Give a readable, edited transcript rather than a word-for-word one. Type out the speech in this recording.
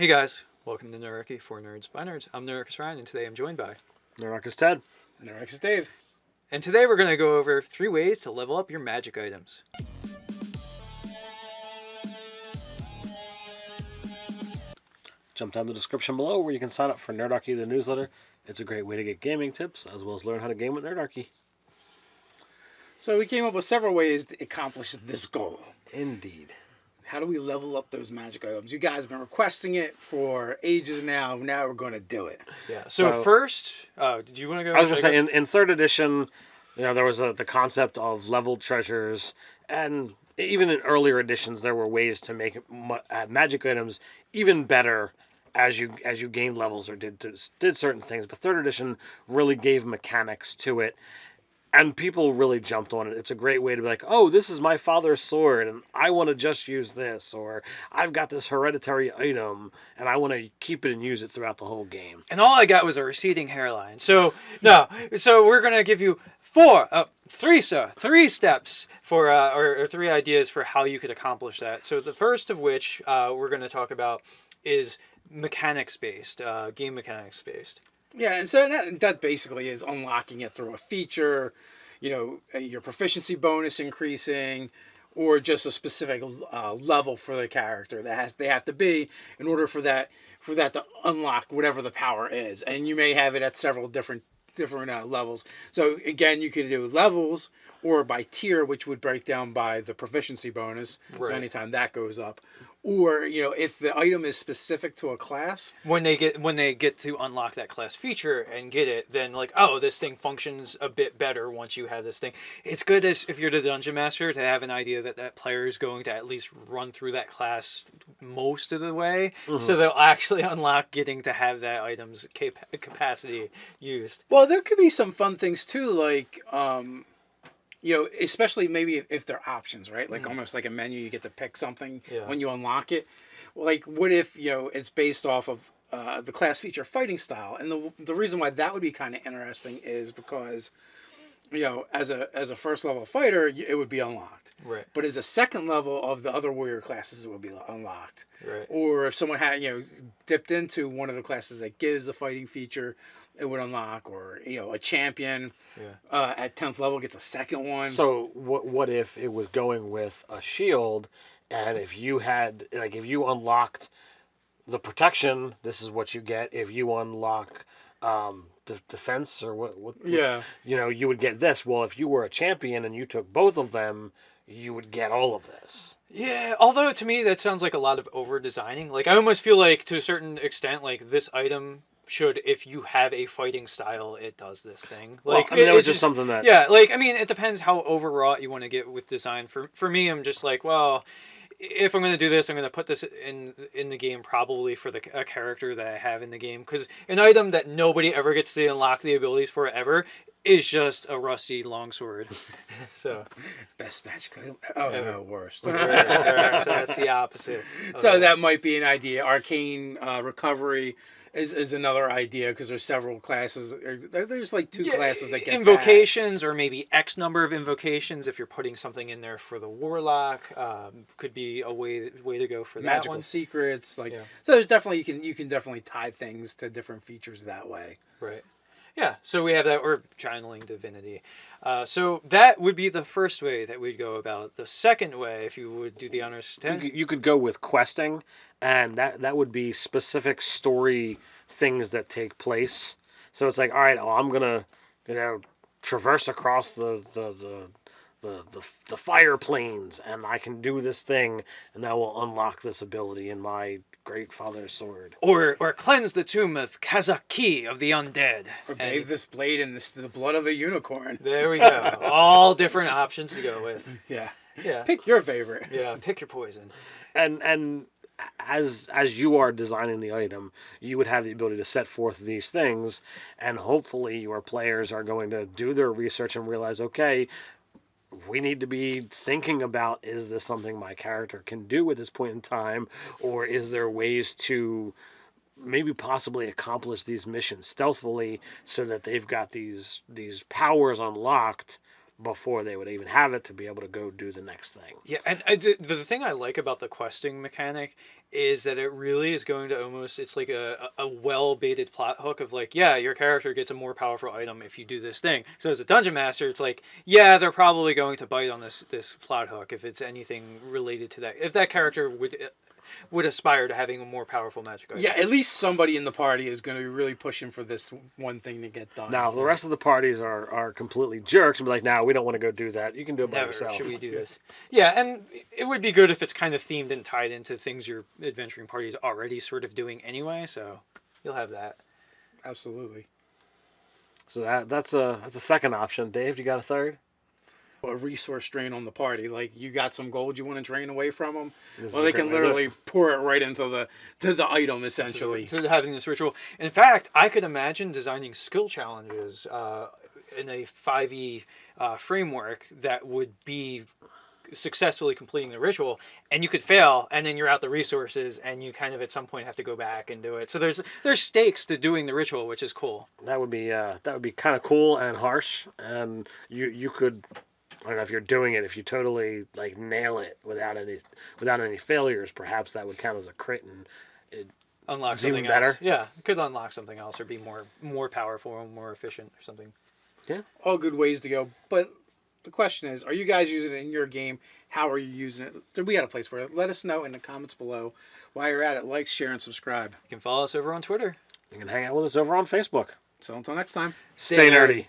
Hey guys, welcome to Nerdarchy for Nerds by Nerds. I'm Nerdarchy Ryan, and today I'm joined by... Nerdarchy Ted. Nerdarchy Dave. And today we're going to go over 3 ways to level up your magic items. Jump down the description below where you can sign up for Nerdarchy, the newsletter. It's a great way to get gaming tips, as well as learn how to game with Nerdarchy. So we came up with several ways to accomplish this goal. Indeed. How do we level up those magic items? You guys have been requesting it for ages now. Now we're going to do it. Yeah. So first, did you want to go? I was just saying, in 3rd edition, there was the concept of leveled treasures, and even in earlier editions, there were ways to make magic items even better as you gained levels or did certain things. But 3rd edition really gave mechanics to it. And people really jumped on it. It's a great way to be like, oh, this is my father's sword, and I want to just use this. Or I've got this hereditary item, and I want to keep it and use it throughout the whole game. And all I got was a receding hairline. So we're going to give you 3 steps for, or 3 ideas for how you could accomplish that. So the first of which we're going to talk about is mechanics-based, game mechanics-based. Yeah, and so that basically is unlocking it through a feature, your proficiency bonus increasing, or just a specific level for the character they have to be in order for that to unlock whatever the power is. And you may have it at several different levels. So again, you can do levels or by tier, which would break down by the proficiency bonus. Right. So anytime that goes up, or if the item is specific to a class, when they get to unlock that class feature and get it, then like, oh, this thing functions a bit better once you have this thing. It's good as if you're the dungeon master to have an idea that player is going to at least run through that class most of the way, so they'll actually unlock getting to have that item's capacity used. Well, there could be some fun things too, like especially maybe if they're options, right? Like almost like a menu, you get to pick something when you unlock it. Like, what if, it's based off of the class feature fighting style? And the reason why that would be kind of interesting is because, as a first level fighter, it would be unlocked. Right. But as a second level of the other warrior classes, it would be unlocked. Right. Or if someone had, dipped into one of the classes that gives a fighting feature, it would unlock, or a champion at 10th level gets a second one. So what if it was going with a shield, and if you unlocked the protection, this is what you get. If you unlock the defense or what you would get this. Well, if you were a champion and you took both of them, you would get all of this. Yeah, although to me that sounds like a lot of over designing. Like, I almost feel like to a certain extent, like this item should, if you have a fighting style, it does this thing. Like, well, that was just something that... Yeah, like, I mean, it depends how overwrought you want to get with design. For me, I'm just like, well, if I'm going to do this, I'm going to put this in the game probably for a character that I have in the game. Because an item that nobody ever gets to unlock the abilities for ever is just a rusty longsword. So best magic item. Oh, no, worst. So that's the opposite. So that might be an idea. Arcane Recovery is another idea, because there's several classes. There's like 2 classes that get invocations, or maybe X number of invocations. If you're putting something in there for the warlock, could be a way to go for that magical one. Secrets. So there's definitely you can definitely tie things to different features that way. Right. Yeah, so we have that, or channeling divinity. So that would be the first way that we'd go about. The second way, if you would do the honors, you could go with questing, and that would be specific story things that take place. So it's like, all right, I'm gonna traverse across the fire plains, and I can do this thing, and that will unlock this ability in my great father's sword. Or cleanse the tomb of Kazaki of the undead. Or bathe this blade in the blood of a unicorn. There we go. All different options to go with. Yeah. Yeah. Pick your favorite. Yeah, pick your poison. And as you are designing the item, you would have the ability to set forth these things, and hopefully your players are going to do their research and realize, okay, we need to be thinking about, is this something my character can do at this point in time, or is there ways to maybe possibly accomplish these missions stealthily so that they've got these powers unlocked before they would even have it to be able to go do the next thing. Yeah, and the thing I like about the questing mechanic is that it really is going to almost, it's like a well-baited plot hook of like, yeah, your character gets a more powerful item if you do this thing. So as a dungeon master, it's like, yeah, they're probably going to bite on this plot hook if it's anything related to that. If that character would aspire to having a more powerful magic item. Yeah, at least somebody in the party is going to be really pushing for this one thing to get done. Now, the rest of the parties are completely jerks and be like, no, we don't want to go do that. You can do it by Never yourself. should we do this. Yeah, and it would be good if it's kind of themed and tied into things your adventuring party is already sort of doing anyway, so you'll have that. Absolutely. So that's a second option. Dave, you got a third? A resource drain on the party. Like, you got some gold you want to drain away from them. This Well, is they a can great way to do literally pour it right into the item, essentially. To having this ritual. In fact, I could imagine designing skill challenges in a 5e framework that would be successfully completing the ritual, and you could fail, and then you're out the resources, and you kind of at some point have to go back and do it. So there's stakes to doing the ritual, which is cool. That would be kind of cool and harsh, and you could, I don't know if you're doing it, if you totally like nail it without any failures, perhaps that would count as a crit and it Unlock it's even something better. else. Yeah, it could unlock something else or be more powerful or more efficient or something. Yeah. All good ways to go. But the question is, are you guys using it in your game? How are you using it? We got a place for it. Let us know in the comments below. While you're at it, like, share, and subscribe. You can follow us over on Twitter. You can hang out with us over on Facebook. So until next time. Stay nerdy.